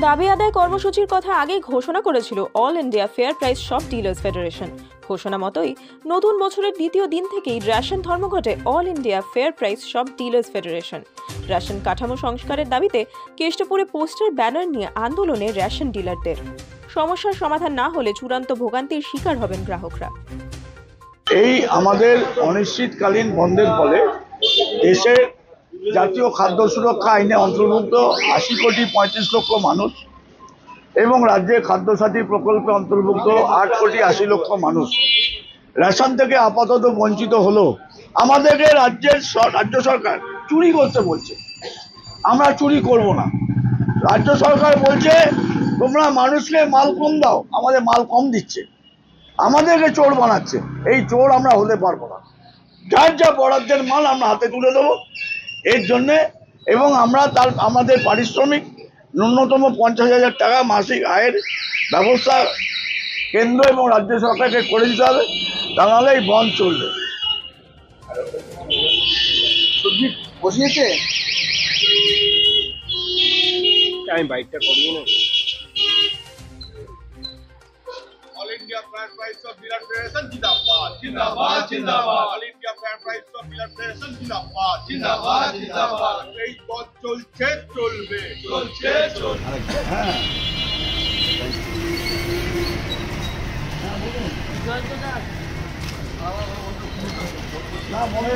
দাবি আদায় কর্মসূচির কথা আগেই ঘোষণা করেছিল all India fair price shop dealers federation. ঘোষণা মতোই নতুন বছরের দ্বিতীয় দিন থেকেই রেশন ধর্মঘটে all India fair price shop dealers federation. Ration কাঠামো সংস্কারের দাবিতে কেষ্টপুরে পোস্টার ব্যানার নিয়ে আন্দোলনে রেশন ডিলারদের। সমস্যার সমাধান না হলে চূড়ান্ত ভোগান্তির শিকার হবেন গ্রাহকরা। এই আমাদের অনিশ্চিতকালীন বন্ধের ফলে দেশের জাতীয় খাদ্য সুরক্ষা আইনে অন্তর্ভুক্ত 80,35,00,000 মানুষ এবং রাজ্যের খাদ্যসাথী প্রকল্পে অন্তর্ভুক্ত 8,80,00,000 মানুষ রেশন থেকে আপাতত বঞ্চিত হলো। আমাদেরকে রাজ্য সরকার চুরি করতে বলছে। আমরা চুরি করব না। রাজ্য সরকার বলছে তোমরা মানুষকে মাল কম দাও, আমাদের মাল কম দিচ্ছে, আমাদেরকে চোর বানাচ্ছে। এই চোর আমরা হতে পারবো না। যার যা বরাদ্দের মাল আমরা হাতে তুলে দেবো এর জন্যে, এবং আমরা আমাদের পারিশ্রমিক ন্যূনতম 50,000 টাকা মাসিক আয়ের ব্যবস্থা কেন্দ্র এবং রাজ্য সরকারকে করে দিতে হবে, তা নাহলে এই বন্ধ চলবে। সবজি বসিয়েছে, আমি বাইকটা করিয়ে না। All India Fair Price of Dealer Federation जिंदाबाद जिंदाबाद जिंदाबाद। All India Fair Price of Dealer Federation जिंदाबाद जिंदाबाद जिंदाबाद। এই পথ চলছে চলবে চলছে চলবে। হ্যাঁ না মনে